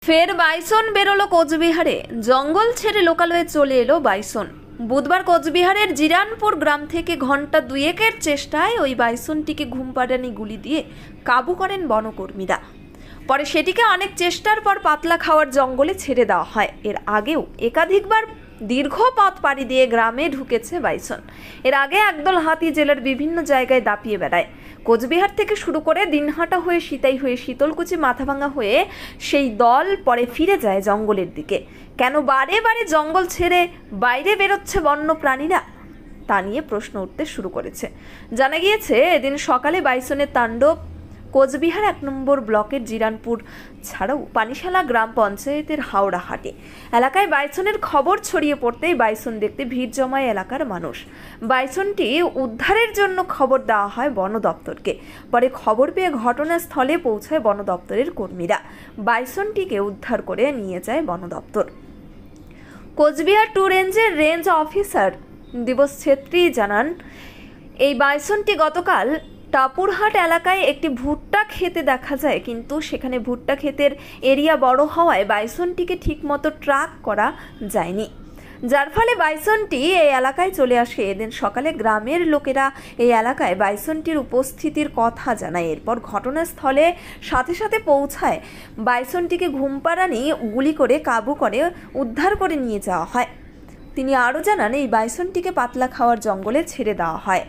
ফের বাইসন বেরোলো কোচবিহারে। জঙ্গল ছেড়ে লোকালয়ে চলে এলো বাইসন। বুধবার কোচবিহারের জিরানপুর গ্রাম থেকে ঘন্টা দুয়েকের চেষ্টায় ওই বাইসনটিকে ঘুমপাড়ানি গুলি দিয়ে কাবু করেন বনকর্মীরা। পরে সেটিকে অনেক চেষ্টার পর পাতলা খাওয়ার জঙ্গলে ছেড়ে দেওয়া হয়। এর আগেও একাধিকবার দীর্ঘ পথ পাড়ি দিয়ে গ্রামে ঢুকেছে বাইসন। এর আগে একদল হাতি জেলার বিভিন্ন জায়গায় দাপিয়ে বেড়ায়। কোচবিহার থেকে শুরু করে দিনহাটা হয়ে সিতাই হয়ে শীতলকুচি মাথাভাঙা হয়ে সেই দল পরে ফিরে যায় জঙ্গলের দিকে। কেন বারে বারে জঙ্গল ছেড়ে বাইরে বেরোচ্ছে বন্য প্রাণীরা, তা নিয়ে প্রশ্ন উঠতে শুরু করেছে। জানা গিয়েছে, এদিন সকালে বাইসনের তাণ্ডব কোচবিহার ১ নম্বর ব্লকের জিরানপুর ছাড়াও পানিশালা গ্রাম পঞ্চায়েতের হাওড়াহাটি এলাকায় বাইসনের খবর ছড়িয়ে পড়তেই বাইসন দেখতে ভিড় জমায় এলাকার মানুষ। বাইসনটি উদ্ধারের জন্য খবর দেওয়া হয় বন দপ্তরকে। পরে খবর পেয়ে ঘটনাস্থলে পৌঁছায় বন দপ্তরের কর্মীরা। বাইসনটিকে উদ্ধার করে নিয়ে যায় বন দপ্তর। কোচবিহার 2 রেঞ্জের রেঞ্জ অফিসার দিবস ছেত্রী জানান, এই বাইসনটি গতকাল টাপুরহাট এলাকায় একটি ভুট্টা খেতে দেখা যায়, কিন্তু সেখানে ভুট্টা ক্ষেতের এরিয়া বড় হওয়ায় বাইসনটিকে ঠিকমতো ট্র্যাক করা যায়নি, যার ফলে বাইসনটি এই এলাকায় চলে আসে। এদিন সকালে গ্রামের লোকেরা এই এলাকায় বাইসনটির উপস্থিতির কথা জানায়। এরপর ঘটনাস্থলে সাথে সাথে পৌঁছায় বাইসনটিকে ঘুমপাড়ানি গুলি করে কাবু করে উদ্ধার করে নিয়ে যাওয়া হয়। তিনি আরও জানান, এই বাইসনটিকে পাতলা খাওয়ার জঙ্গলে ছেড়ে দেওয়া হয়।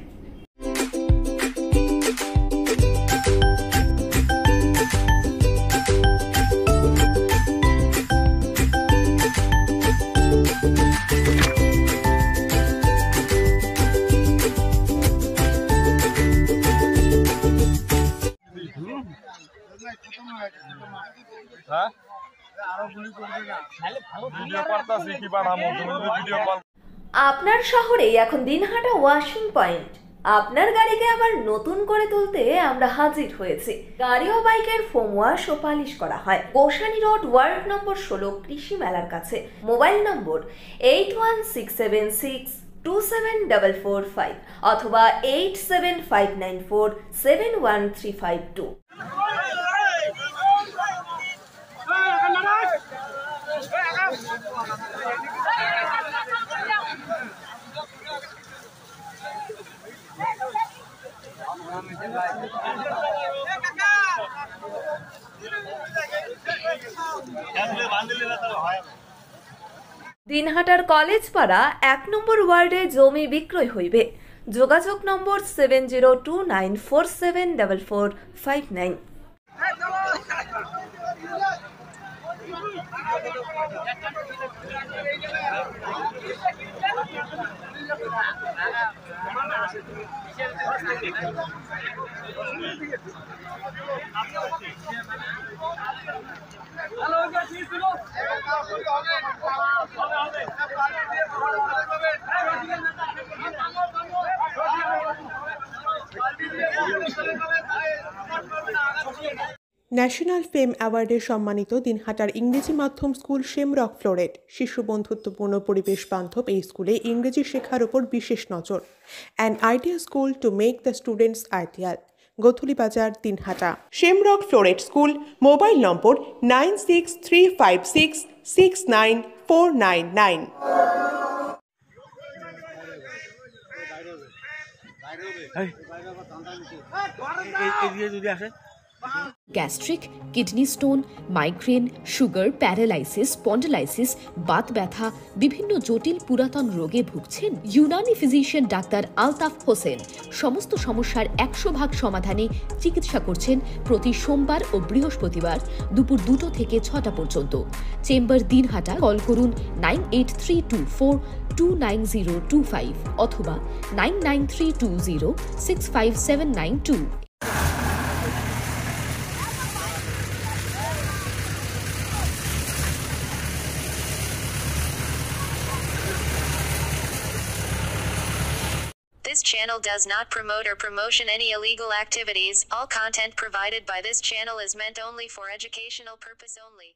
আপনার শহরে এখন দিনহাটা ওয়াশিং পয়েন্ট। আপনার গাড়িকে আবার নতুন করে তুলতে আমরা হাজির হয়েছি। গাড়ি ও বাইকের ফোম ওয়াশ ও পালিশ করা হয়। গোসানি রোড, ওয়ার্ড নম্বর 16, কৃষি মেলার কাছে। মোবাইল নম্বর 8167627445 অথবা 8759471352। দিনহাটার কলেজ পাড়া 1 নম্বর ওয়ার্ডে জমি বিক্রয় হইবে। যোগাযোগ নম্বর 7029474459। ন্যাশনাল ফেম অ্যাওয়ার্ডে সম্মানিত দিনহাটার ইংরেজি মাধ্যম স্কুল শেমরক ফ্লোরেট। শিশু বন্ধুত্বপূর্ণ পরিবেশ বান্ধব এই স্কুলে ইংরেজি শেখার উপর বিশেষ নজর। An ideal school to make the students ideal. Gothuli Bazar, Dinhata. Shamrock floret school. Mobile number 9635669499। Gastric, kidney stone, migraine, sugar, paralysis, spondylosis, বাত ব্যথা, বিভিন্ন জটিল পুরাতন রোগে ভুগছেন? ইউনানি ফিজিশিয়ান ডাক্তার আলতাফ হোসেন সমস্ত সমস্যার 100% সমাধানে চিকিৎসা করছেন প্রতি সোমবার ও বৃহস্পতিবার দুপুর 2টা থেকে 6টা পর্যন্ত। চেম্বার, দিনহাটা। কল করুন 9832429025 অথবা 9932065792। This channel does not promote or promotion any illegal activities. All content provided by this channel is meant only for educational purpose only.